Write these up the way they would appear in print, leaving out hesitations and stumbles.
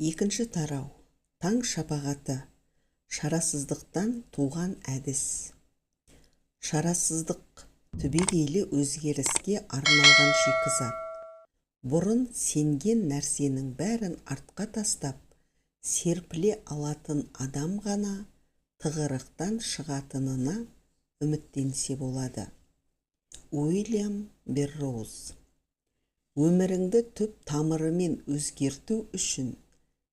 Екінші тарау. Таң шапағаты. Шарасыздықтан туған әдіс. Шарасыздық түбегейлі өзгеріске арналған шикізат. Бұрын сенген нәрсенің бәрін артқа тастап, серпіле алатын адам ғана тығырықтан шығатынына үміттенсе болады. Уильям Берроуз. Өміріңді түп тамырымен өзгерту үшін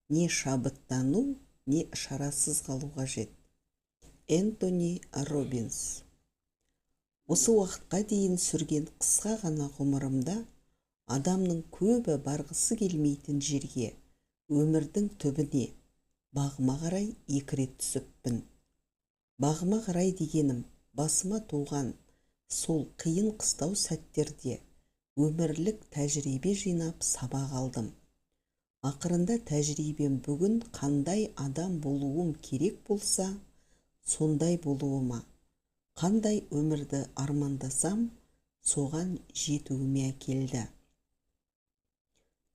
не шабыттану, не шарасыз қалу қажет. Энтони Роббинс. Осы уақытқа дейін сүрген қысқа ғана ғұмырымда адамның көбі барғысы келмейтін жерге, өмірдің түбіне, бағыма қарай екі рет түсіппін. Бағыма қарай дегенім, басыма туған сол қиын қыстау сәттерде өмірлік тәжірибе жинап сабақ алдым. Ақырында тәжірибем бүгін қандай адам болуым керек болса, сондай болуыма, қандай өмірді армандасам, соған жетуіме әкелді.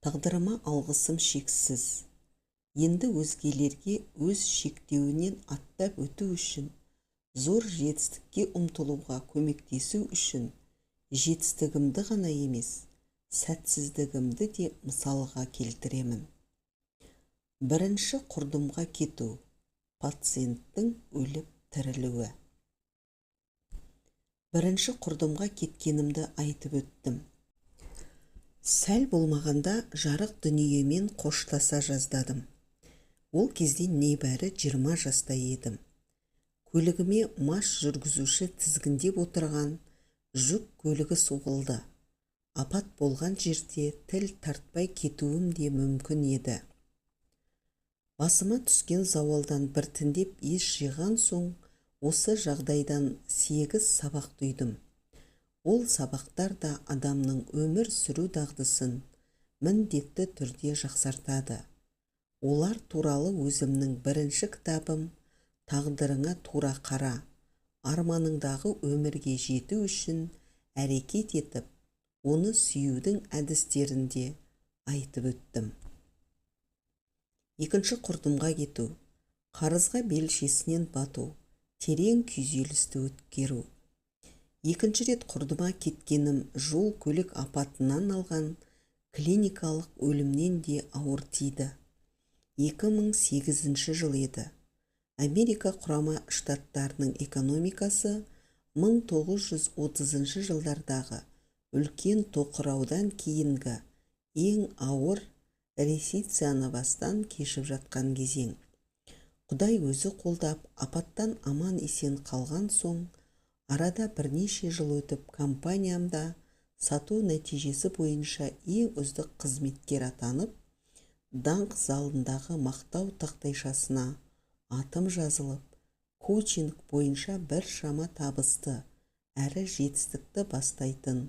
Тағдырыма алғысым шексіз. Енді өзгелерге өз шектеуінен аттап өту үшін, зор жетістікке ұмтылуға көмектесу үшін, жетістігімді ғана емес, сәтсіздігімді де мысалға келтіремін. Бірінші құрдымға кету. Пациенттің өліп тірілуі. Бірінші құрдымға кеткенімді айтып өттім. Сәл болмағанда жарық дүниемен қоштаса жаздадым. Ол кезде небәрі 20 жаста едім. Көлігіме мас жүргізуші тізгіндеп отырған жүк көлігі соғылды. Апат болған жерде тіл тартпай кетуім де мүмкін еді. Басыма түскен зауалдан біртіндеп ес жиған соң, осы жағдайдан 8 сабақ түйдім. Ол сабақтар да адамның өмір сүру дағдысын міндетті түрде жақсартады. Олар туралы өзімнің бірінші кітабым «Тағдырыңа тура қара», арманыңдағы өмірге жету үшін әрекет етіп, оны сүюдің әдістерінде айтып өттім. Екінші құрдымға кету. Қарызға белшесінен бату, терең күйзелісті өткеру. Екінші рет құрдыма кеткенім жол көлік апатынан алған клиникалық өлімнен де ауыр тиді. 2008 жыл еді. Америка құрама штаттарының экономикасы 1930 жылдардағы үлкен тоқыраудан кейінгі ең ауыр рецессияны бастан кешіп жатқан кезең. Құдай өзі қолдап, апаттан аман есен қалған соң, арада бірнеше жыл өтіп компаниямда сату нәтижесі бойынша ең үздік қызметкер атанып, даңқ залындағы мақтау тақтайшасына атым жазылып, коучинг бойынша біршама табысты әрі жетістікті бастайтын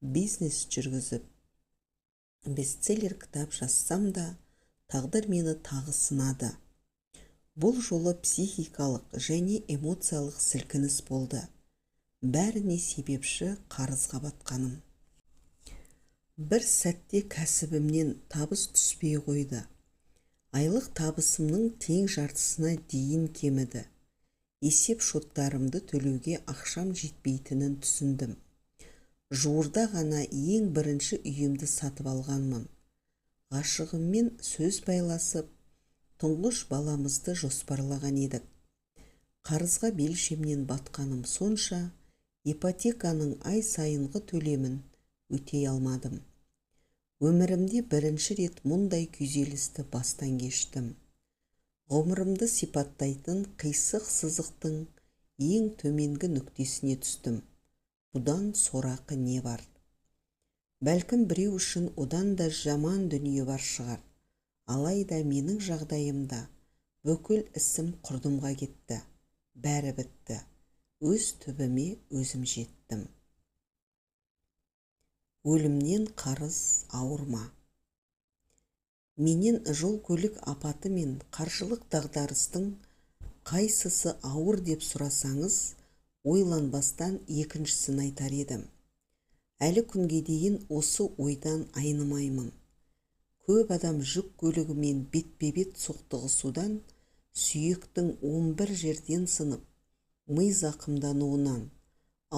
бизнес жүргізіп, бестселлер кітап жазсам да, тағдыр мені тағы сынады. Бұл жолы психикалық және эмоциялық сілкініс болды. Бәріне себепші қарызға батқаным. Бір сәтте кәсібімнен табыс түспей қойды. Айлық табысымның тең жартысына дейін кеміді. Есеп шоттарымды төлеуге ақшам жетпейтінін түсіндім. Жуырда ғана ең бірінші үйімді сатып алғанмын. Ғашығыммен сөз байласып, тұңғыш баламызды жоспарлаған едік. Қарызға белшемнен батқаным сонша, ипотеканың ай сайынғы төлемін өтей алмадым. Өмірімде бірінші рет мұндай күйзелісті бастан кештім. Ғұмырымды сипаттайтын қисық сызықтың ең төменгі нүктесіне түстім. Бұдан сорақы не бар? Бәлкім біреу үшін одан да жаман дүние бар шығар. Алайда менің жағдайымда бүкіл ісім құрдымға кетті. Бәрі бітті. Өз түбіме өзім жеттім. Өлімнен қарыз ауыр ма? Менен жол көлік апаты мен қаржылық дағдарыстың қайсысы ауыр деп сұрасаңыз, ойланбастан екіншісін айтар едім. Әлі күнге дейін осы ойдан айнымаймын. көп адам жүк көлігімен бетпе-бет соқтығысудан сүйектің 11 жерден сынып, ми зақымдануынан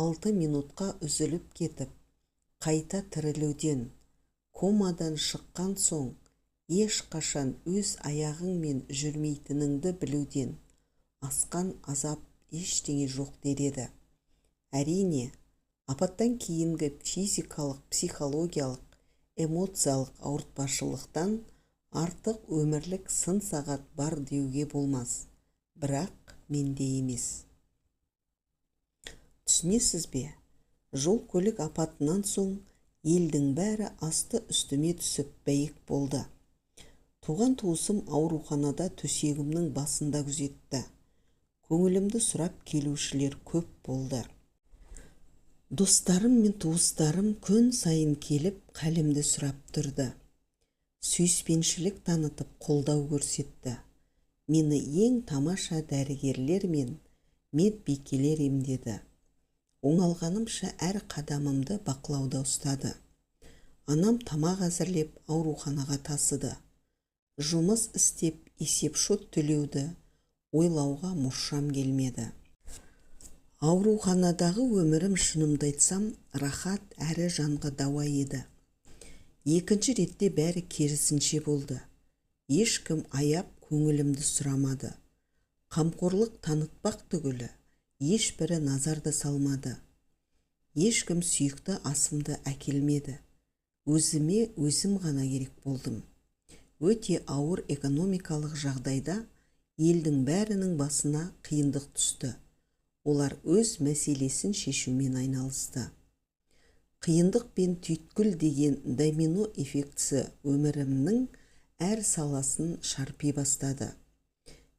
6 минутқа үзіліп кетіп, қайта тірілуден, комадан шыққан соң ешқашан өз аяғыңмен жүрмейтініңді білуден асқан азап ештеңе жоқ деді. Әрине, апаттан кейінгі физикалық, психологиялық, эмоциялық ауыртпашылықтан артық өмірлік сын сағат бар деуге болмас, бірақ менде емес. Түсінесіз бе? Жол көлік апатынан соң елдің бәрі асты үстіме түсіп бәйек болды. Туған туысым ауруханада төсегімнің басында күзетті. Көңілімді сұрап келушілер көп болды. Достарым мен туыстарым күн сайын келіп қалемді сұрап тұрды. Сүйіспеншілік танытып қолдау көрсетті. Мені ең тамаша дәрігерлер мен медбикелер емдеді. Оңалғанымша әр қадамымды бақылауда ұстады. Анам тамақ әзірлеп ауруханаға тасыды. Жұмыс істеп есеп-шот төлеуді ойлауға мұршам келмеді. Ауруханадағы өмірім, шынымды айтсам, рахат әрі жанға дауа еді. Екінші ретте бәрі керісінше болды. Ешкім аяп көңілімді сұрамады. Қамқорлық танытпақ түгілі ешбірі назарды салмады. Ешкім сүйікті асымды әкелмеді. Өзіме өзім ғана керек болдым. Өте ауыр экономикалық жағдайда елдің бәрінің басына қиындық түсті. Олар өз мәселесін шешумен айналысты. Қиындық пен түйткіл деген домино эффектісі өмірімнің әр саласын шарпи бастады.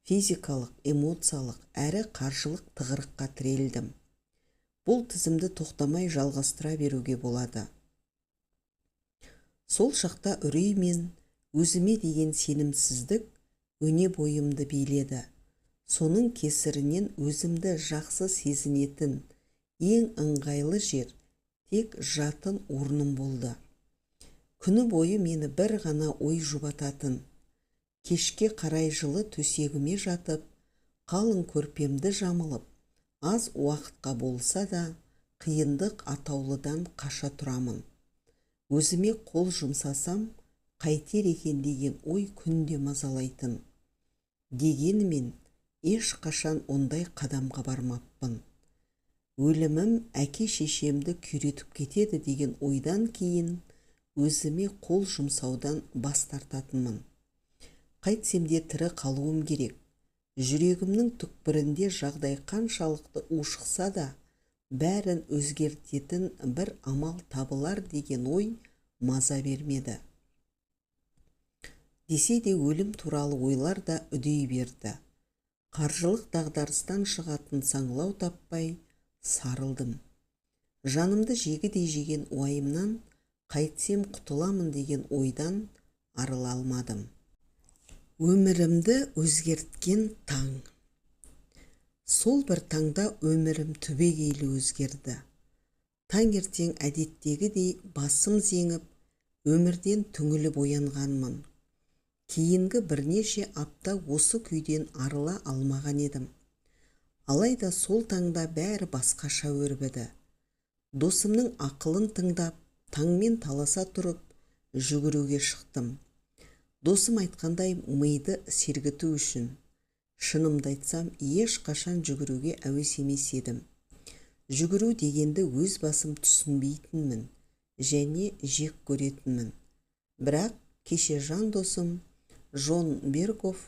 Физикалық, эмоциялық әрі қаржылық тығырыққа тірелдім. Бұл тізімді тоқтамай жалғастыра беруге болады. Сол шақта үрей мен өзіме деген сенімсіздік өне бойымды биледі. Соның кесірінен өзімді жақсы сезінетін ең ыңғайлы жер тек жатын орным болды. Күні бойы мені бір ғана ой жұбататын. Кешке қарай жылы төсегіме жатып, қалың көрпемді жамылып, аз уақытқа болса да қиындық атаулыдан қаша тұрамын. Өзіме қол жұмсасам, қайтер екен деген ой күнде мазалайтын. Дегенмен, ешқашан ондай қадамға бармаппын. Өлімім әке-шешемді күйретіп кетеді деген ойдан кейін өзіме қол жұмсаудан бас тартатынмын. Қайтсем де тірі қалуым керек. Жүрегімнің түкпірінде жағдай қаншалықты ушықса да, бәрін өзгертетін бір амал табылар деген ой маза бермеді. Десе де өлім туралы ойлар да үдей берді. Қаржылық дағдарыстан шығатын саңлау таппай сарылдым. Жанымды жегідей жеген уайымнан қайтсем құтыламын деген ойдан арыла алмадым. Өмірімді өзгерткен таң. Сол бір таңда өмірім түбегейлі өзгерді. Таңертең әдеттегідей басым зеңіп, өмірден түңіліп оянғанмын. Кейінгі бірнеше апта осы күйден арыла алмаған едім. Алайда сол таңда бәрі басқаша өрбіді. Досымның ақылын тыңдап, таңмен таласа тұрып, жүгіруге шықтым. Досым айтқандай миды сергіту үшін. Шынымды айтсам, ешқашан жүгіруге әуес емес едім. Жүгіру дегенді өз басым түсінбейтінмін және жек көретінмін. Бірақ кеше жан досым Жон Берков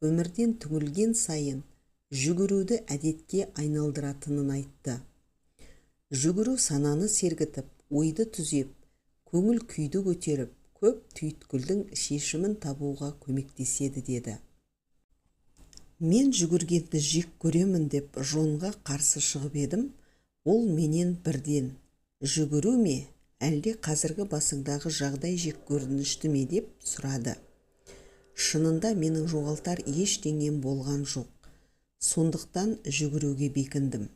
өмірден түңілген сайын жүгіруді әдетке айналдыратынын айтты. Жүгіру сананы сергітіп, ойды түзеп, көңіл күйді көтеріп, көп түйткілдің шешімін табуға көмектеседі деді. Мен жүгіргенді жек көремін деп Жонға қарсы шығып едім. Ол менен бірден жүгіру ме, әлде қазіргі басыңдағы жағдай жек көрінішті ме деп сұрады. Шынында менің жоғалтар ештеңем болған жоқ. Сондықтан жүгіруге бекіндім.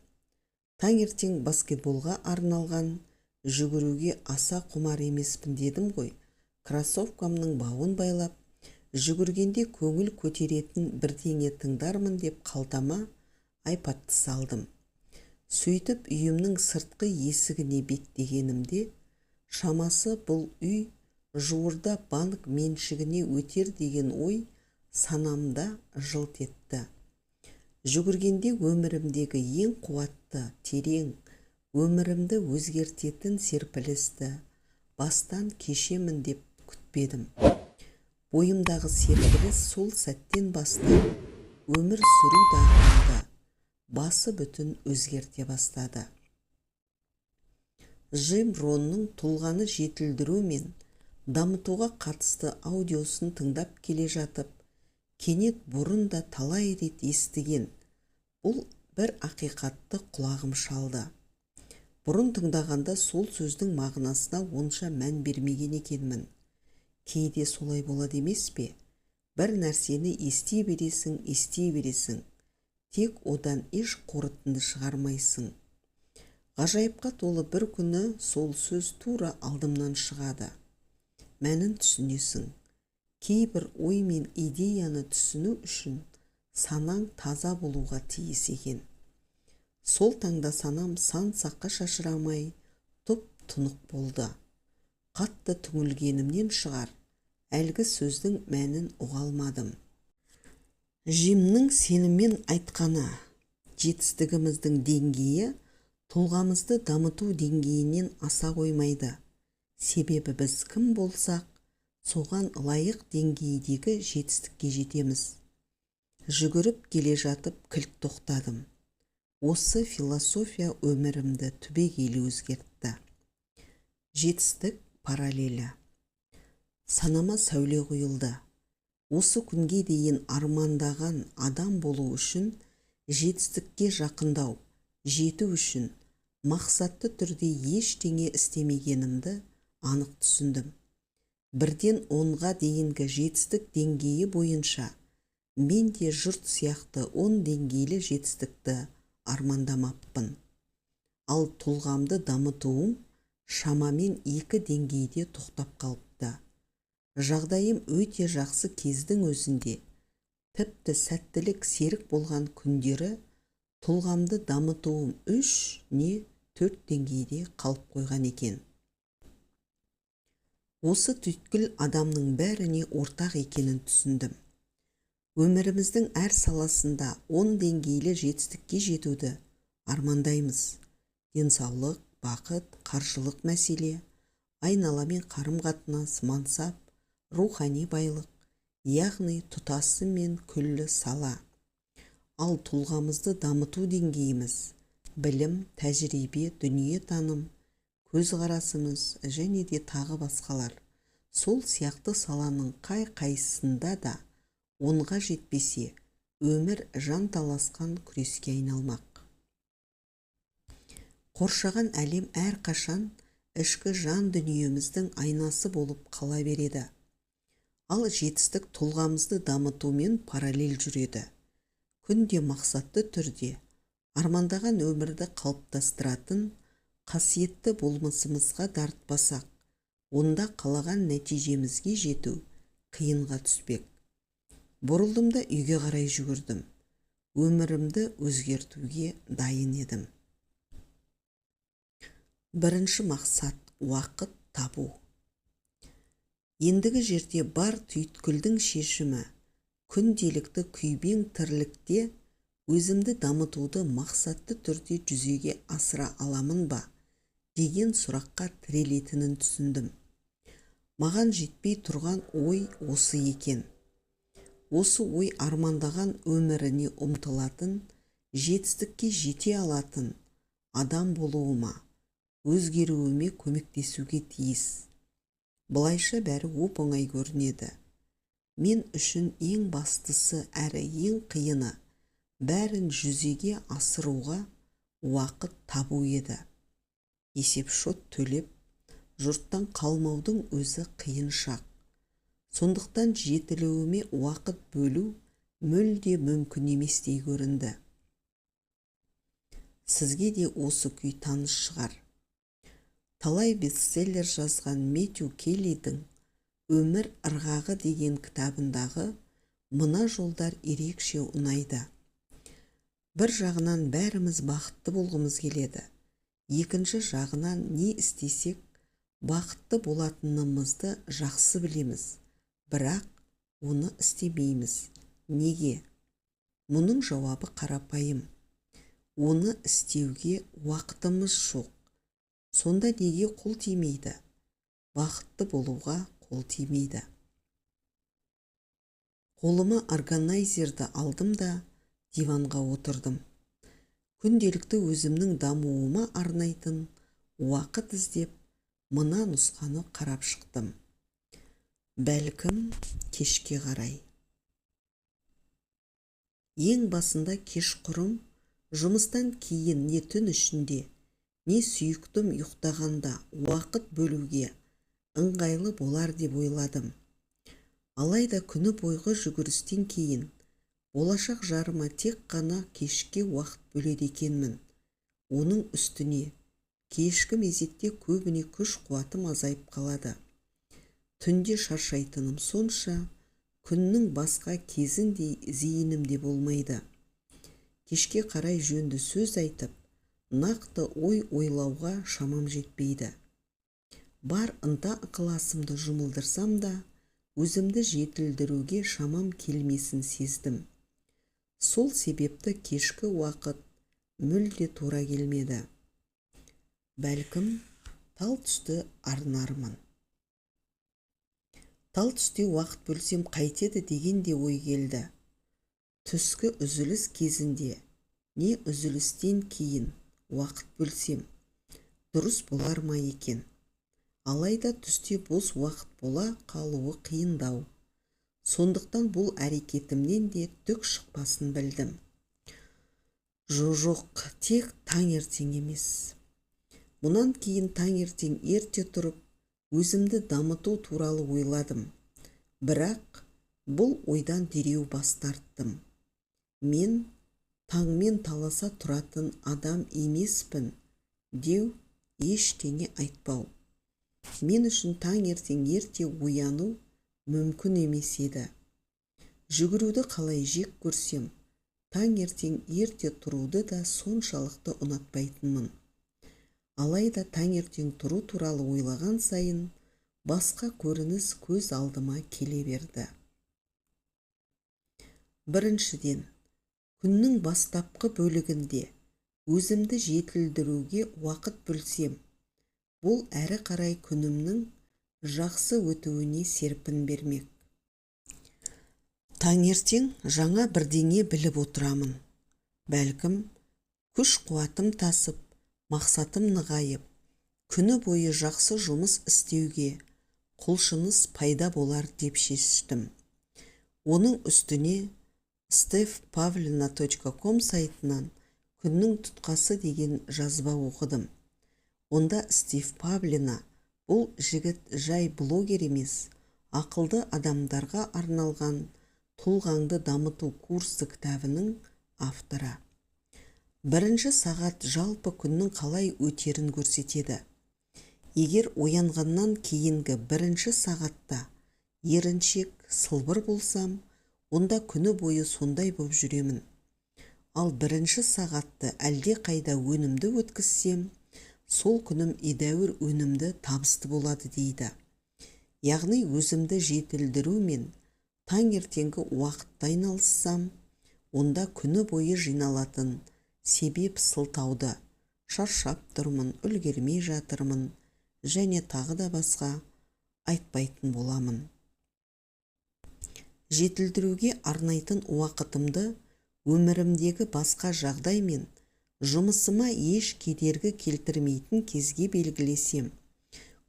Таңертең баскетболға арналған жүгіруге аса құмар емеспін дедім ғой. кроссовкамның бауын байлап, жүгіргенде көңіл көтеретін бірдеңе тыңдармын деп қалтама айпадты салдым. Сөйтіп үйімнің сыртқы есігіне беттегенімде, шамасы бұл үй жуырда банк меншігіне өтер деген ой санамда жылт етті. Жүгіргенде өмірімдегі ең қуатты, терең, өмірімді өзгертетін серпілісті бастан кешемін деп күтпедім. Бойымдағы серпіліс сол сәттен бастап өмір сүру дағдымды басы бүтін өзгерте бастады. Джим Ронның тұлғаны жетілдіру мен дамытуға қатысты аудиосын тыңдап келе жатып, кенет бұрын да талай рет естіген бұл бір ақиқатты құлағым шалды. Бұрын тыңдағанда сол сөздің мағынасына онша мән бермеген екенмін. Кейде солай болады емес пе? Бір нәрсені ести бересің, тек одан еш қорытынды шығармайсың. Ғажайыпқа толы бір күні сол сөз тура алдымнан шығады. Мәнін түсінесің. Кейбір ой мен идеяны түсіну үшін санаң таза болуға тиіс екен. Сол таңда санам сан-саққа шашырамай, тұнық болды. Қатты түңілгенімнен шығар, әлгі сөздің мәнін ұға алмадым. Джимнің сеніммен айтқаны, жетістігіміздің деңгейі тұлғамызды дамыту деңгейінен аса қоймайды. Себебі біз кім болсақ, соған лайық деңгейдегі жетістікке жетеміз. Жүгіріп келе жатып кілт тоқтадым. Осы философия өмірімді түбегейлі өзгертті. Жетістік параллелі. Санама сәуле құйылды. Осы күнге дейін армандаған адам болу үшін, жетістікке жақындау, жету үшін мақсатты түрде ештеңе істемегенімді анық түсіндім. Бірден 10-ға дейінгі жетістік деңгейі бойынша мен де жұрт сияқты 10 деңгейлі жетістікті армандамаппын. Ал тұлғамды дамытуым шамамен 2 деңгейде тоқтап қалыпты. Жағдайым өте жақсы кездің өзінде, тіпті сәттілік серік болған күндері тұлғамды дамытуым 3 не 4 деңгейде қалып қойған екен. Осы түйткіл адамның бәріне ортақ екенін түсіндім. Өміріміздің әр саласында 10 деңгейлі жетістікке жетуді армандаймыз. Денсаулық, бақыт, қаржылық мәселе, айналамен қарым-қатынас, мансап, рухани байлық, яғни тұтасы мен күллі сала. Ал тұлғамызды дамыту деңгейіміз білім, тәжірибе, дүниетаным, көзқарасымыз және де тағы басқалар. Сол сияқты саланың қай-қайсында да 10-ға жетпесе, өмір жанталасқан күреске айналмақ. Қоршаған әлем әрқашан ішкі жан дүниеміздің айнасы болып қала береді. Ал жетістік тұлғамызды дамытумен параллель жүреді. Күнде мақсатты түрде армандаған өмірді қалыптастыратын қасиетті болмысымызға дарытпасақ, онда қалаған нәтижемізге жету қиынға түспек. Бұрылдым да үйге қарай жүгірдім. Өмірімді өзгертуге дайын едім. Бірінші мақсат – уақыт табу. Ендігі жерде бар түйткілдің шешімі күнделікті күйбең тірлікте өзімді дамытуды мақсатты түрде жүзеге асыра аламын ба деген сұраққа тірелетінін түсіндім. Маған жетпей тұрған ой осы екен. Осы ой армандаған өміріне ұмтылатын, жетістікке жете алатын адам болуыма, өзгеруіме көмектесуге тиіс. Бұлайша бәрі оп-оңай көрінеді. Мен үшін ең бастысы әрі ең қиыны бәрін жүзеге асыруға уақыт табу еді. Есеп-шот төлеп, жұрттан қалмаудың өзі қиын шақ. Сондықтан жетілуіме уақыт бөлу мүлде мүмкін еместей көрінді. Сізге де осы күй таныс шығар. Талай бестселлер жазған Мэтью Келлидің «Өмір ырғағы» деген кітабындағы мына жолдар ерекше ұнайды. Бір жағынан бәріміз бақытты болғымыз келеді. Екінші жағынан не істесек бақытты болатынымызды жақсы білеміз. Бірақ оны істемейміз. Неге? Мұның жауабы қарапайым. Оны істеуге уақытымыз жоқ. Сонда неге қол тимейді? Бақытты болуға қол тимейді. Қолыма органайзерді алдым да диванға отырдым. Күнделікті өзімнің дамуыма арнайтын уақыт іздеп, мына нұсқаны қарап шықтым. Бәлкім кешке қарай. Ең басында кешқұрым, жұмыстан кейін не түн ішінде, не сүйіктім ұйықтағанда уақыт бөлуге ыңғайлы болар деп ойладым. Алайда күні бойғы жүгірістен кейін болашақ жарыма тек қана кешке уақыт бөледі екенмін. Оның үстіне кешкі мезетте көбіне күш қуатым азайып қалады. Түнде шаршайтыным сонша, күннің басқа кезінде зейінімде болмайды. Кешке қарай жөнді сөз айтып, нақты ой ойлауға шамам жетпейді. Бар ынта-ықыласымды жұмылдырсам да, өзімді жетілдіруге шамам келмесін сездім. Сол себепті кешкі уақыт мүлде тура келмеді. Бәлкім тал түсті арнармын. Тал түсте уақыт бөлсем қайтеді деген де ой келді. Түскі үзіліс кезінде, не үзілістен кейін уақыт бөлсем, дұрыс болар ма екен? Алайда түсте бос уақыт бола қалуы қиындау. Сондықтан бұл әрекетімнен де түк шықпасын білдім. Жоқ, тек таңертең емес. Мұнан кейін таңертең ерте тұрып, өзімді дамыту туралы ойладым. Бірақ бұл ойдан дереу бас тарттым. Мен таңмен таласа тұратын адам емеспін деу ештеңе айтпау. Мен үшін таңертең ерте ояну мүмкін емес еді. Жүгіруді қалай жек көрсем, таңертең ерте тұруды да соншалықты ұнатпайтынмын. Алайда таңертең тұру туралы ойлаған сайын басқа көрініс көз алдыма келе берді. Біріншіден, күннің бастапқы бөлігінде өзімді жетілдіруге уақыт бөлсем, бұл әрі қарай күнімнің жақсы өтуіне серпін бермек. Таңертең жаңа бірдеңе біліп отырамын. Бәлкім, күш қуатым тасып, мақсатым нығайып, күні бойы жақсы жұмыс істеуге құлшыныс пайда болар деп шештім. Оның үстіне stevpavlina.com сайтынан күннің тұтқасы деген жазба оқыдым. Онда Стив Павлина бұл жігіт жай блогер емес, ақылды адамдарға арналған тұлғаңды дамыту курсы кітабының авторы. Бірінші сағат жалпы күннің қалай өтерін көрсетеді. Егер оянғаннан кейінгі бірінші сағатта еріншек сылбыр болсам, онда күні бойы сондай болып жүремін. Ал бірінші сағатты әлде қайда өнімді өткізсем, сол күнім едәуір өнімді табысты болады дейді. Яғни өзімді жетілдіру мен таңертеңгі уақытта айналыссам, онда күні бойы жиналатын себеп сылтауды, шаршап тұрмын, үлгермей жатырмын, және тағы да басқа айтпайтын боламын. Жетілдіруге арнайтын уақытымды өмірімдегі басқа жағдай мен жұмысыма еш кедергі келтірмейтін кезге белгілесем,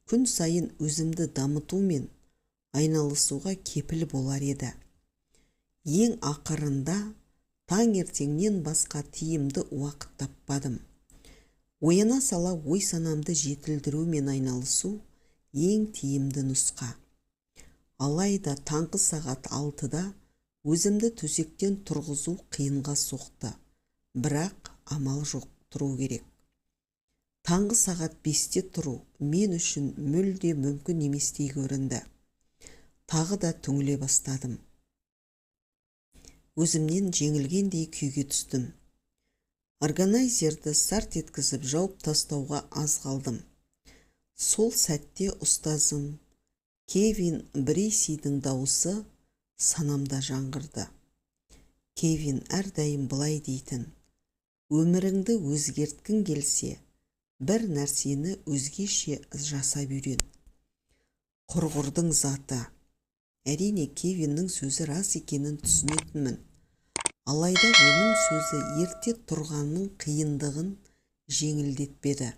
күн сайын өзімді дамытумен айналысуға кепіл болар еді. Ең ақырында таңертеңнен басқа тиімді уақыт таппадым. Ояна сала ой-санамды жетілдірумен айналысу ең тиімді нұсқа. Алайда таңғы сағат 6-да өзімді төсектен тұрғызу қиынға соқты. Бірақ амал жоқ, тұру керек. Таңғы сағат 5-те тұру мен үшін мүлде мүмкін еместей көрінді. тағы да түңіле бастадым. Өзімнен жеңілгендей күйге түстім. Органайзерді сарт еткізіп жауып тастауға аз қалдым. Сол сәтте ұстазым Кевин Брейсидің дауысы санамда жаңғырды. Кевин әрдайым былай дейтін: өміріңді өзгерткің келсе, бір нәрсені өзгеше жасап үйрен. Құрғырдың заты. Әрине, Кевиннің сөзі рас екенін түсінетінмін. Алайда оның сөзі ерте тұрғанның қиындығын жеңілдетпеді.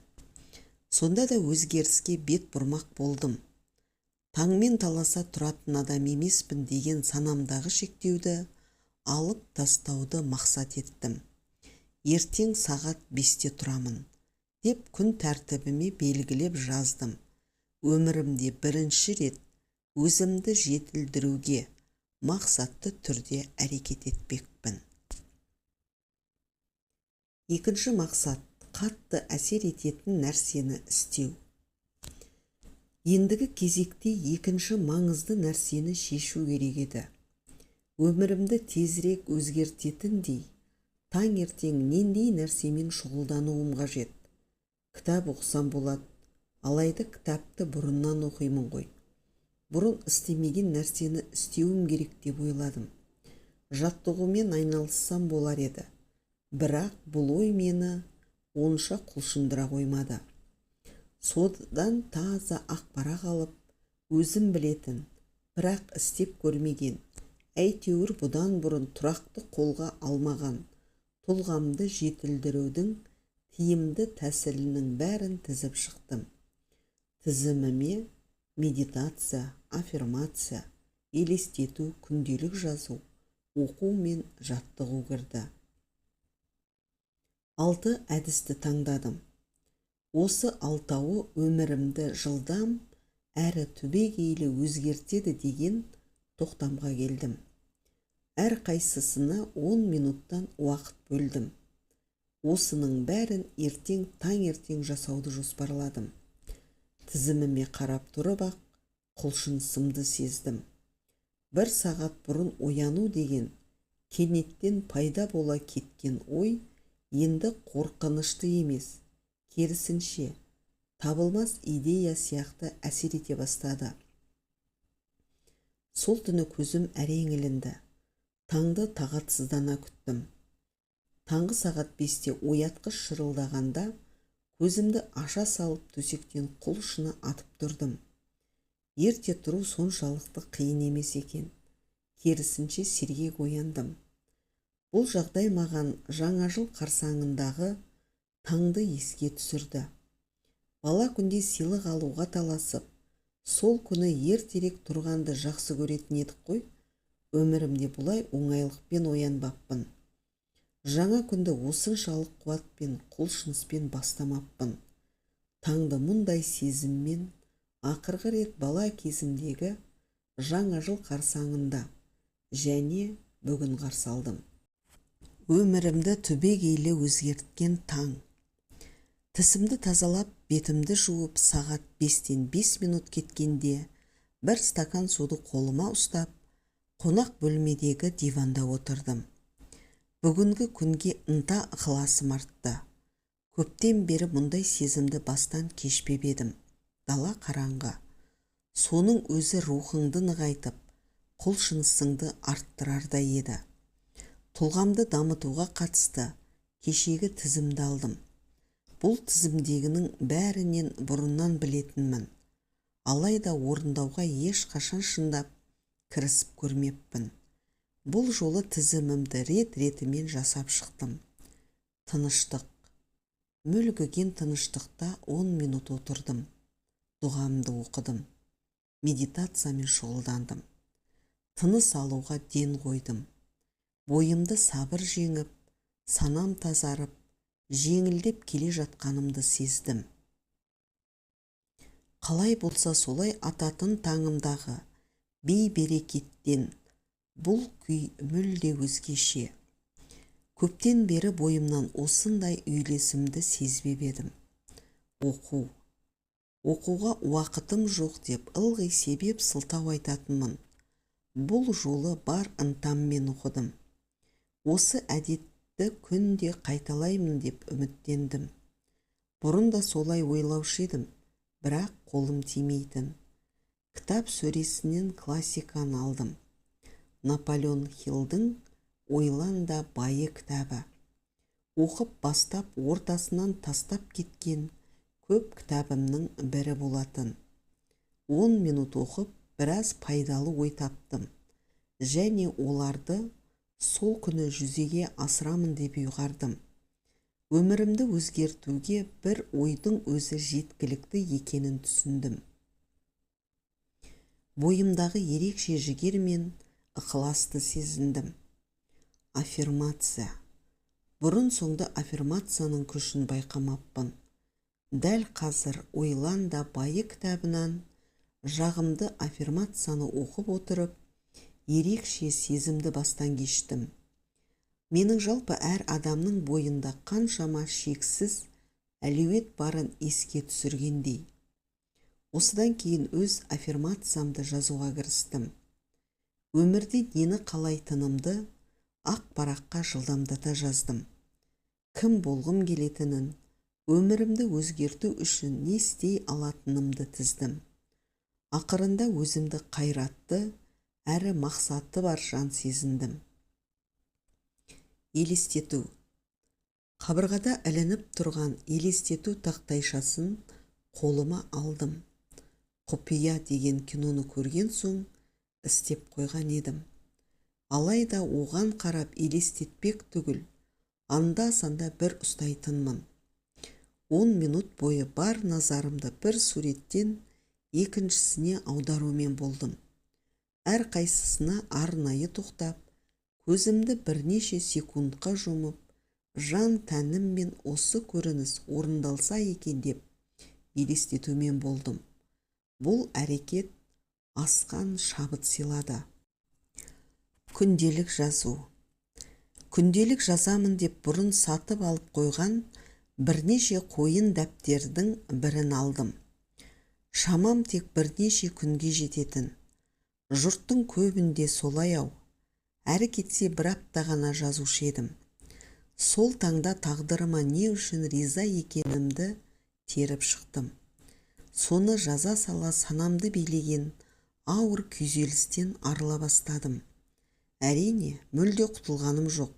Сонда да өзгеріске бет бұрмақ болдым. Таңмен таласа тұратын адам емеспін деген санамдағы шектеуді алып тастауды мақсат еттім. Ертең сағат 5-те тұрамын деп күн тәртібіме белгілеп жаздым. Өмірімде бірінші рет өзімді жетілдіруге мақсатты түрде әрекет етпекпін. Екінші мақсат – қатты әсер ететін нәрсені істеу. Ендігі кезекте екінші маңызды нәрсені шешу керек еді. Өмірімді тезірек өзгертетіндей, таңертең нендей нәрсемен шұғылдануым қажет. Кітап оқысам болады, алайда кітапты бұрыннан оқимын ғой. Бұрын істемеген нәрсені істеуім керек деп ойладым. Жаттығумен айналыссам болар еді. Бірақ бұл ой мені онша құлшындыра қоймады. Содан таза ақ парақ алып, өзім білетін, бірақ істеп көрмеген, әйтеуір бұдан бұрын тұрақты қолға алмаған тұлғамды жетілдірудің тиімді тәсілінің бәрін тізіп шықтым. Тізіміме медитация, аффирмация, елестету, күнделік жазу, оқу мен жаттығу кірді. 6 әдісті таңдадым. Осы 6-ы өмірімді жылдам әрі түбегейлі өзгертеді деген тоқтамға келдім. Әр қайсысына 10 минуттан уақыт бөлдім. Осының бәрін таңертең жасауды жоспарладым. Тізіміме қарап тұрып ақ құлшынысымды сездім. 1 сағат бұрын ояну деген кенеттен пайда бола кеткен ой енді қорқынышты емес, керісінше табылмас идея сияқты әсер ете бастады. Сол түні көзім әрең ілінді. Таңды тағатсыздана күттім. Таңғы сағат 5-те оятқыш шырылдағанда көзімді аша салып төсектен қол ұшына атып тұрдым. Ерте тұру соншалықты қиын емес екен. Керісінше сергек ояндым. Бұл жағдай маған жаңа жыл қарсаңындағы таңды еске түсірді. Бала күнде сыйлық алуға таласып, сол күні ертерек тұрғанды жақсы көретін едік қой. Өмірімде бұлай оңайлықпен оянбаппын. Жаңа күнді осыншалық қуатпен, құлшыныспен бастамаппын. Таңды мұндай сезіммен ақырғы рет бала кезімдегі жаңа жыл қарсаңында және бүгін қарсы алдым. Өмірімді түбегейлі өзгерткен таң. Тісімді тазалап, бетімді жуып, сағат 5-тен 5 минут кеткенде 1 стакан суды қолыма ұстап, қонақ бөлмедегі диванда отырдым. Бүгінгі күнге ынта ықыласым артты. Көптен бері мұндай сезімді бастан кешпеп едім. Дала қараңғы. Соның өзі рухыңды нығайтып, құлшынысыңды арттырардай еді. Тұлғамды дамытуға қатысты кешегі тізімді алдым. Бұл тізімдегінің бәрінен бұрыннан білетінмін. Алайда орындауға ешқашан шындап кірісіп көрмеппін. Бұл жолы тізімімді рет-ретімен жасап шықтым. Тыныштық. Мүлгіген тыныштықта 10 минут отырдым. Дұғамды оқыдым. Медитациямен шұғылдандым. Тыныс алуға ден қойдым. Бойымды сабыр жеңіп, санам тазарып, жеңілдеп келе жатқанымды сездім. Қалай болса солай ататын таңымдағы бей-берекеттен бұл күй мүлде өзгеше. Көптен бері бойымнан осындай үйлесімді сезбеп едім. Оқу. Оқуға уақытым жоқ деп ылғи себеп сылтау айтатынмын. Бұл жолы бар ынтаммен оқыдым. Осы әдетті күнде қайталаймын деп үміттендім. Бұрын да солай ойлаушы едім, бірақ қолым тимейтін. Кітап сөресінен классиканы алдым. Наполеон Хиллдің «Ойлан да байы» кітабы. Оқып бастап ортасынан тастап кеткен көп кітабымның бірі болатын. 10 минут оқып, біраз пайдалы ой таптым. Және оларды сол күні жүзеге асырамын деп ұйғардым. Өмірімді өзгертуге бір ойдың өзі жеткілікті екенін түсіндім. Бойымдағы ерекше жігер мен ықыласты сезіндім. Аффирмация. Бұрын соңды аффирмацияның күшін байқамаппын. Дәл қазір «Ойлан да байы» кітабынан жағымды аффирмацияны оқып отырып, ерекше сезімді бастан кештім. Менің жалпы әр адамның бойында қаншама шексіз әлеует барын еске түсіргендей. Осыдан кейін өз аффирмациямды жазуға кірістім. Өмірде нені қалайтынымды ақ параққа жылдамдата жаздым. Кім болғым келетінін, өмірімді өзгерту үшін не істей алатынымды тіздім. Ақырында өзімді қайратты, әрі мақсаты бар жан сезіндім. Елестету. Қабырғада ілініп тұрған елестету тақтайшасын қолыма алдым. «Құпия» деген киноны көрген соң істеп қойған едім. Алайда оған қарап елестетпек түгіл, анда-санда бір ұстайтынмын. 10 минут бойы бар назарымды бір суреттен екіншісіне аударумен болдым. Әр қайсысына арнайы тоқтап, көзімді бірнеше секундқа жұмып, жан тәніммен осы көрініс орындалса екен деп елестетумен болдым. Бұл әрекет асқан шабыт сыйлады. Күнделік жазу. Күнделік жазамын деп бұрын сатып алып қойған бірнеше қойын дәптердің бірін алдым. Шамам тек бірнеше күнге жететін. Жұрттың көбінде солай-ау. Әрі кетсе бір апта ғана жазушы едім. Сол таңда тағдырыма не үшін риза екенімді теріп шықтым. Соны жаза сала санамды билеген ауыр күйзелістен арыла бастадым. Әрине, мүлде құтылғаным жоқ,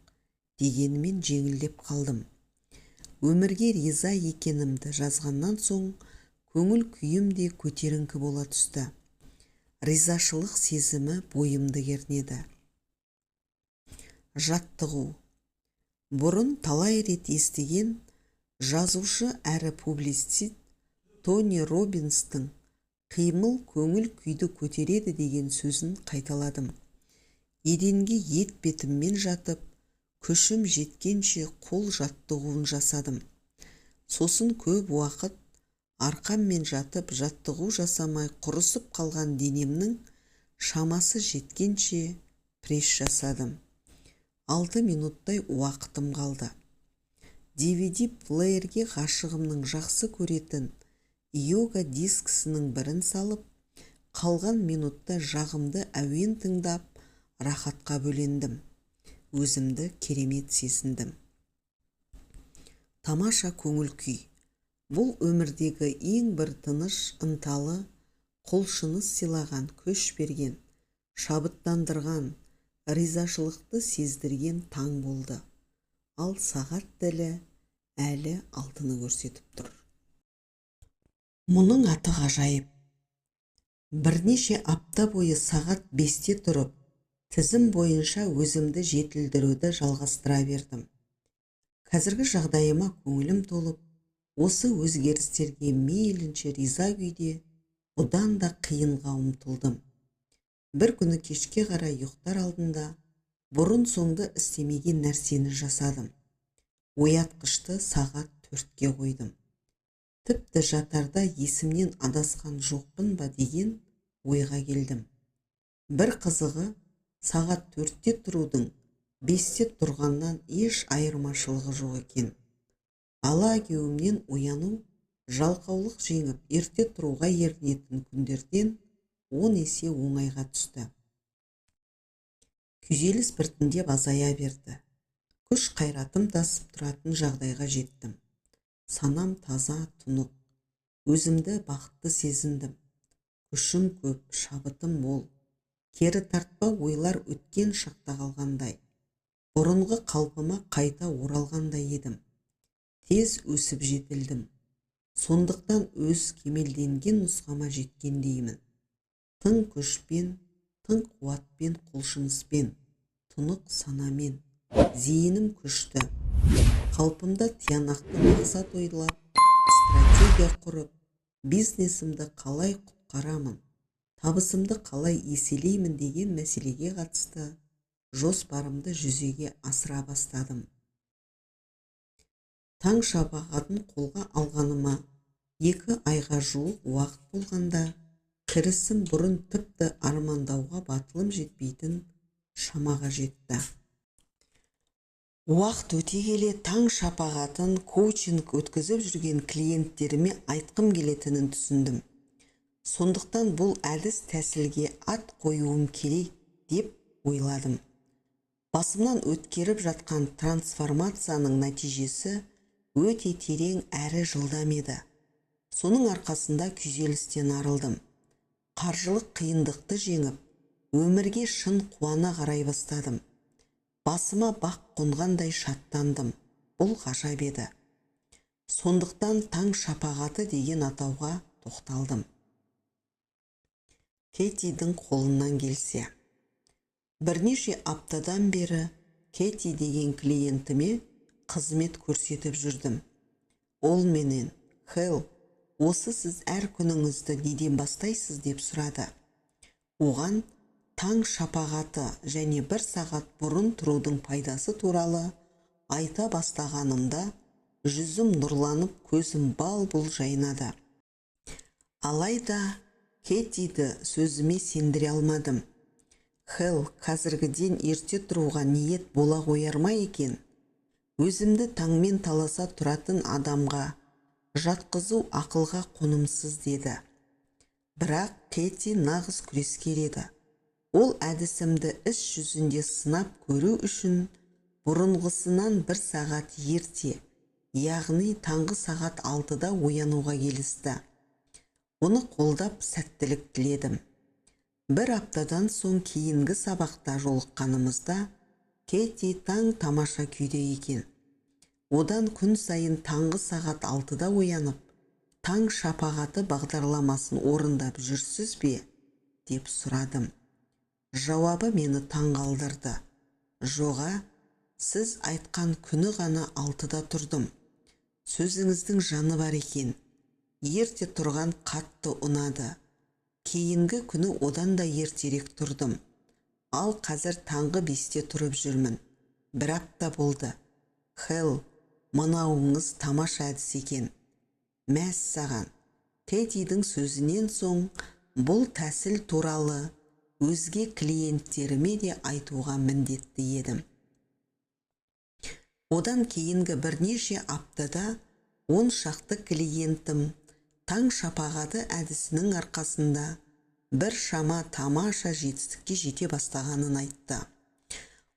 дегенімен жеңілдеп қалдым. Өмірге риза екенімді жазғаннан соң көңіл күйім де көтеріңкі бола түсті. Ризашылық сезімі бойымды кернеді. Жаттығу. Бұрын талай рет естіген жазушы әрі публицист Тони Роббинстің «Қимыл көңіл күйді көтереді» деген сөзін қайталадым. Еденге етбетіммен жатып, күшім жеткенше қол жаттығуын жасадым. Сосын көп уақыт арқаммен жатып жаттығу жасамай құрысып қалған денемнің шамасы жеткенше пресс жасадым. 6 минуттай уақытым қалды. DVD плеерге ғашығымның жақсы көретін йога дискісінің бірін салып, қалған минутта жағымды әуен тыңдап, рахатқа бөлендім. Өзімді керемет сезіндім. Тамаша көңіл күй. Бұл өмірдегі ең бір тыныш, ынталы, құлшыныс сыйлаған, күш берген, шабыттандырған, ризашылықты сездірген таң болды. Ал сағат тілі әлі алтыны көрсетіп тұр. Мұның аты ғажайып. Бірнеше апта бойы сағат 5-те тұрып, тізім бойынша өзімді жетілдіруді жалғастыра бердім. Қазіргі жағдайыма көңілім толып, осы өзгерістерге мейлінше риза күйде бұдан да қиынға ұмтылдым. Бір күні кешке қарай ұйықтар алдында бұрын соңды істемеген нәрсені жасадым. Оятқышты сағат 4-ке қойдым. Тіпті жатарда есімнен адасқан жоқпын ба деген ойға келдім. Бір қызығы, сағат 4-те тұрудың 5-те тұрғаннан еш айырмашылығы жоқ екен. Ала кеуімнен ояну Жалқаулық жеңіп, ерте тұруға ерінетін күндерден 10 есе оңайға түсті. Күйзеліс біртіндеп азая берді. Күш қайратым тасып тұратын жағдайға жеттім. Санам таза, тұнық. Өзімді бақытты сезіндім. Күшім көп, шабытым мол. Кері тартпа ойлар өткен шақта қалғандай. Бұрынғы қалпыма қайта оралғандай едім. Тез өсіп жетілдім. Сондықтан өз кемелденген нұсқама жеткендеймін. Тың күшпен, тың қуатпен, құлшыныспен, тұнық санамен. Зейінім күшті. Қалпымда тиянақты мақсат ойлап, стратегия құрып, бизнесімді қалай құтқарамын, табысымды қалай еселеймін деген мәселеге қатысты жоспарымды жүзеге асыра бастадым. Таң шапағатын қолға алғаныма 2 айға жуық уақыт болғанда, кірісім бұрын тіпті армандауға батылым жетпейтін шамаға жетті. Уақыт өте келе таң шапағатын коучинг өткізіп жүрген клиенттеріме айтқым келетінін түсіндім. Сондықтан бұл әдіс тәсілге ат қоюым керек деп ойладым. Басымнан өткеріп жатқан трансформацияның нәтижесі өте терең әрі жылдам еді. Соның арқасында күйзелістен арылдым. Қаржылық қиындықты жеңіп, өмірге шын қуана қарай бастадым. Басыма бақ қонғандай шаттандым. Бұл ғажап еді. Сондықтан таң шапағаты деген атауға тоқталдым. Кэттидің қолынан келсе. Бірнеше аптадан бері Кэти деген клиентіме қызмет көрсетіп жүрдім. Ол менен, «Хелл, осы сіз әр күніңізді неден бастайсыз?» деп сұрады. Оған таң шапағаты және 1 сағат бұрын тұрудың пайдасы туралы айта бастағанымда жүзім нұрланып, көзім бал-бұл жайнады. Алайда Кэттиді сөзіме сендіре алмадым. «Хелл, қазіргіден ерте тұруға ниет бола қояр ма екен? Өзімді таңмен таласа тұратын адамға жатқызу ақылға қонымсыз» деді. Бірақ Кэти нағыз күрескер еді. Ол әдісімді іс жүзінде сынап көру үшін бұрынғысынан 1 сағат ерте, яғни таңғы сағат 6-да оянуға келісті. Оны қолдап сәттілік тіледім. 1 аптадан соң кейінгі сабақта жолыққанымызда Кэти таң тамаша күйде екен. Одан күн сайын таңғы сағат 6-да оянып, таң шапағаты бағдарламасын орындап жүрсіз бе? деп сұрадым. Жауабы мені таң қалдырды. Жоға, сіз айтқан күні ғана 6-да тұрдым. Сөзіңіздің жаны бар екен. Ерте тұрған қатты ұнады. Кейінгі күні одан да ертерек тұрдым. Ал қазір таңғы 5-те тұрып жүрмін. 1 апта болды. Хелл, мынауыңыз тамаша әдіс екен. Мәс саған. Кэттидің сөзінен соң бұл тәсіл туралы өзге клиенттеріме де айтуға міндетті едім. Одан кейінгі бірнеше аптада 10 шақты клиентім таң шапағаты әдісінің арқасында бір шама тамаша жетістікке жете бастағанын айтты.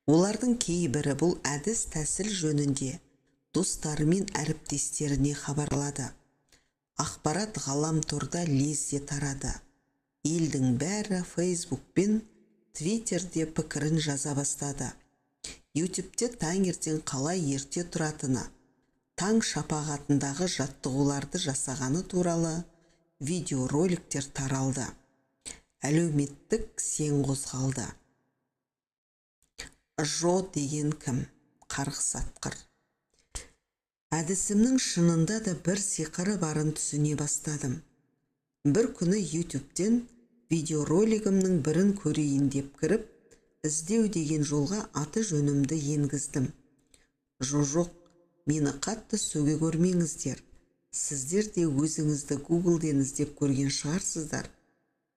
Олардың кейбірі бұл әдіс тәсіл жөнінде достары мен әріптестеріне хабарлады. Ақпарат ғаламторда лезде тарады. Елдің бәрі Facebook пен Twitterде пікірін жаза бастады. YouTube'те таңертең қалай ерте тұратыны, таң шапағатындағы жаттығуларды жасағаны туралы видеороликтер таралды. Әлеуметтік сең қозғалды. Жо деген кім? Қарғыс атқыр. Әдісімнің шынында да бір сиқыры барын түсіне бастадым. Бір күні YouTube'тен видеоролигімнің бірін көрейін деп кіріп, іздеу деген жолға аты жөнімді енгіздім. Жоқ, мені қатты сөге көрмеңіздер. Сіздер де өзіңізді Google'ден іздеп көрген шығарсыздар.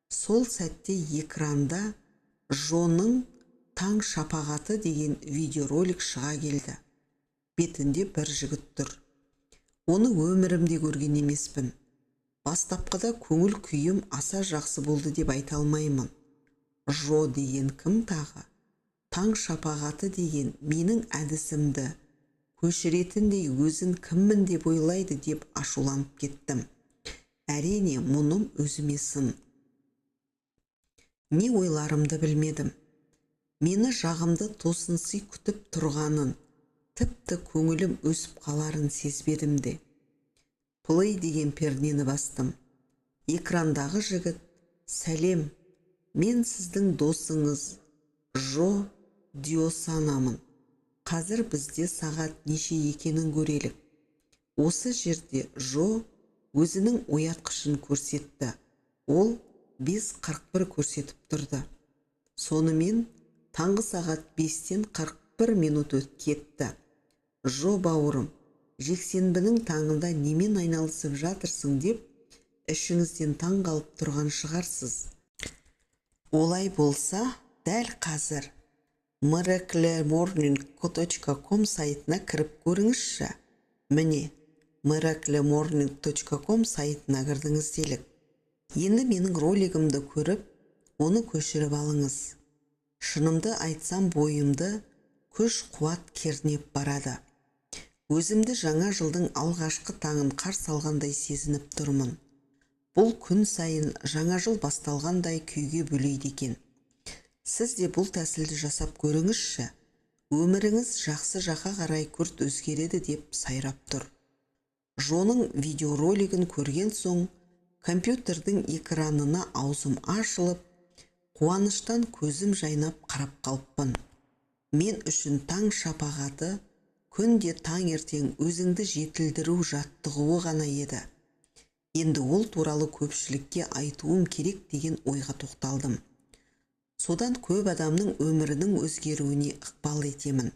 Сол сәтте экранда Жоның таң шапағаты деген видеоролик шыға келді. Бетінде бір жігіт тұр. Оны өмірімде көрген емеспін. Бастапқыда көңіл күйім аса жақсы болды деп айта алмаймын. Жо деген кім тағы? Таң шапағаты деген менің әдісімді көшіретіндей өзін кіммін деп ойлайды деп ашуланып кеттім. Әрине, мұным өзіме сын. Не ойларымды білмедім. Мені жағымды тосынсый күтіп тұрғанын, тіпті көңілім өсіп қаларын сезбедім де. Плей деген пернені бастым. Экрандағы жігіт: «Сәлем, мен сіздің досыңыз Жо Диосанамын. Қазір бізде сағат неше екенін көрелік». Осы жерде Жо өзінің оятқышын көрсетті. Ол 5:41 көрсетіп тұрды. Сонымен таңғы сағат 5-тен 41 минут кетті. Жо бауырым, жексенбінің таңында немен айналысып жатырсың деп ішіңізден таң қалып тұрған шығарсыз. Олай болса, дәл қазір miraclemorning.com сайтына кіріп көріңізші. Міне, miraclemorning.com сайтына кірдіңіз делік. Енді менің ролигімді көріп, оны көшіріп алыңыз. Шынымды айтсам, бойымды күш-қуат кернеп барады. Өзімді жаңа жылдың алғашқы таңын қарсы алғандай сезініп тұрмын. Бұл күн сайын жаңа жыл басталғандай күйге бөлейді екен. Сіз де бұл тәсілді жасап көріңізші. Өміріңіз жақсы жаққа қарай күрт өзгереді деп сайрап тұр. Жоның видеоролигін көрген соң, компьютердің экранына аузым ашылып, қуаныштан көзім жайнап қарап қалыппын. Мен үшін таң шапағаты күнде таңертең өзіңді жетілдіру жаттығуы ғана еді. Енді ол туралы көпшілікке айтуым керек деген ойға тоқталдым. Содан көп адамның өмірінің өзгеруіне ықпал етемін.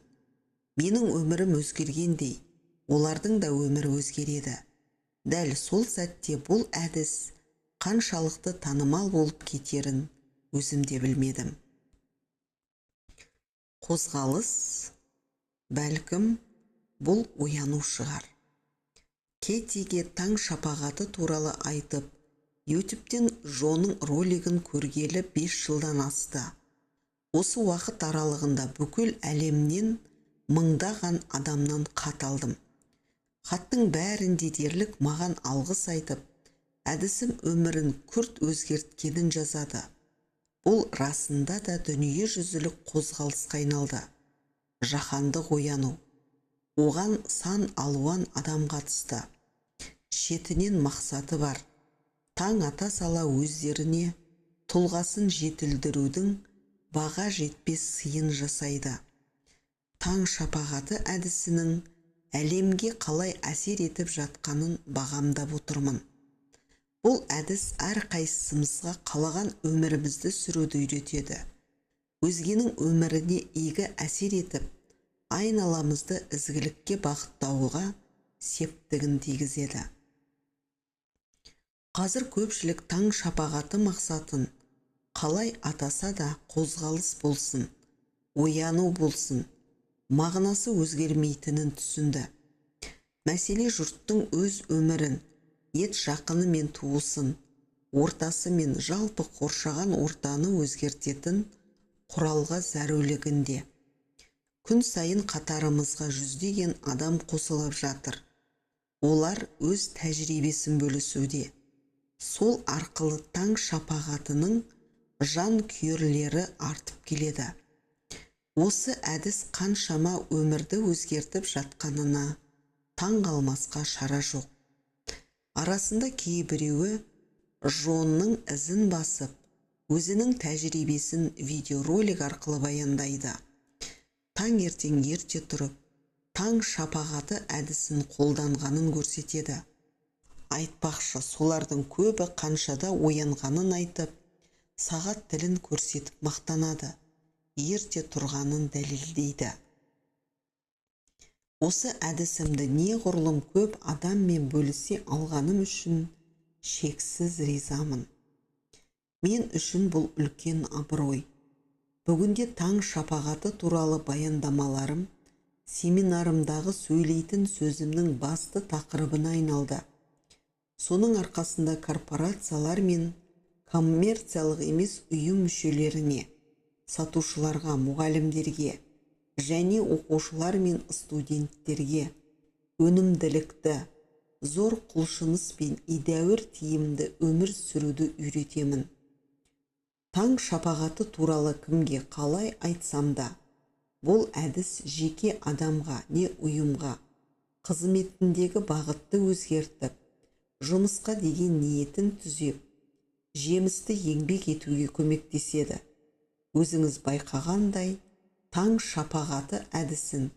Менің өмірім өзгергендей, олардың да өмірі өзгереді. Дәл сол сәтте бұл әдіс қаншалықты танымал болып кетерін өзім де білмедім. Қозғалыс, бәлкім, бұл ояну шығар. Кетиге таң шапағаты туралы айтып, YouTube'тен Жоның ролигін көргелі 5 жылдан асты. Осы уақыт аралығында бүкіл әлемнен мыңдаған адамнан хат алдым. Хаттың бәрінде дерлік маған алғыс айтып, әдісім өмірін күрт өзгерткенін жазады. Бұл расында да дүние жүзілік қозғалысқа айналды. Жаһандық ояну. Оған сан алуан адам қатысты. Шетінен мақсаты бар. Таң ата сала өздеріне тұлғасын жетілдірудің баға жетпес сыйын жасайды. Таң шапағаты әдісінің әлемге қалай әсер етіп жатқанын бағамдап отырмын. Бұл әдіс әрқайсымызға қалаған өмірімізді сүруді үйретеді. Өзгенің өміріне игі әсер етіп, айналамызды ізгілікке бағыттауға септігін тигізеді. Қазір көпшілік таң шапағаты мақсатын қалай атаса да қозғалыс болсын, ояну болсын, мағынасы өзгермейтінін түсінді. Мәселе жұрттың өз өмірін, ет жақыны мен туысын, ортасы мен жалпы қоршаған ортаны өзгертетін құралға зәрулігінде. Күн сайын қатарымызға жүздеген адам қосылып жатыр. Олар өз тәжірибесін бөлісуде. Сол арқылы таң шапағатының жан күйерлері артып келеді. Осы әдіс қаншама өмірді өзгертіп жатқанына таң қалмасқа шара жоқ. Арасында кейбіреуі Жонның ізін басып, өзінің тәжірибесін видеоролик арқылы баяндайды. Таңертең ерте тұрып, таң шапағаты әдісін қолданғанын көрсетеді. Айтпақшы, солардың көбі қаншада оянғанын айтып, сағат тілін көрсетіп мақтанады, ерте тұрғанын дәлелдейді. Осы әдісімді неғұрлым көп адаммен бөлісе алғаным үшін шексіз ризамын. Мен үшін бұл үлкен абырой. Бүгінде таң шапағаты туралы баяндамаларым семинарымдағы сөйлейтін сөзімнің басты тақырыбына айналды. Соның арқасында корпорациялар мен коммерциялық емес ұйым мүшелеріне, сатушыларға, мұғалімдерге және оқушылар мен студенттерге өнімділікті, зор құлшыныс пен едәуір тиімді өмір сүруді үйретемін. Таң шапағаты туралы кімге қалай айтсам да, бұл әдіс жеке адамға не ұйымға қызметіндегі бағытты өзгертіп, жұмысқа деген ниетін түзеп, жемісті еңбек етуге көмектеседі. Өзіңіз байқағандай, таң шапағаты әдісін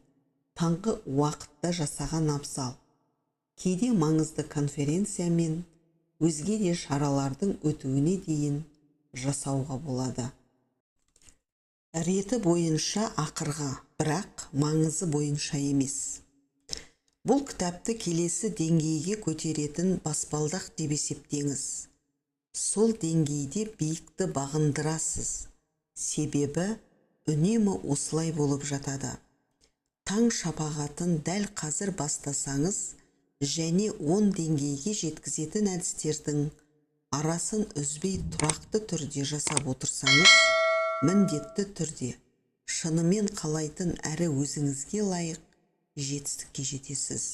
таңғы уақытта жасаған абзал. Кейде маңызды конференция мен өзге де шаралардың өтуіне дейін жасауға болады. Реті бойынша ақырға, бірақ маңызы бойынша емес. Бұл кітапты келесі деңгейге көтеретін баспалдақ деп есептеңіз. Сол деңгейде биікті бағындырасыз. Себебі үнемі осылай болып жатады. Таң шапағатын дәл қазір бастасаңыз және 10 деңгейге жеткізетін әдістердің арасын үзбей тұрақты түрде жасап отырсаңыз, міндетті түрде шынымен қалайтын әрі өзіңізге лайық жетістікке жетесіз.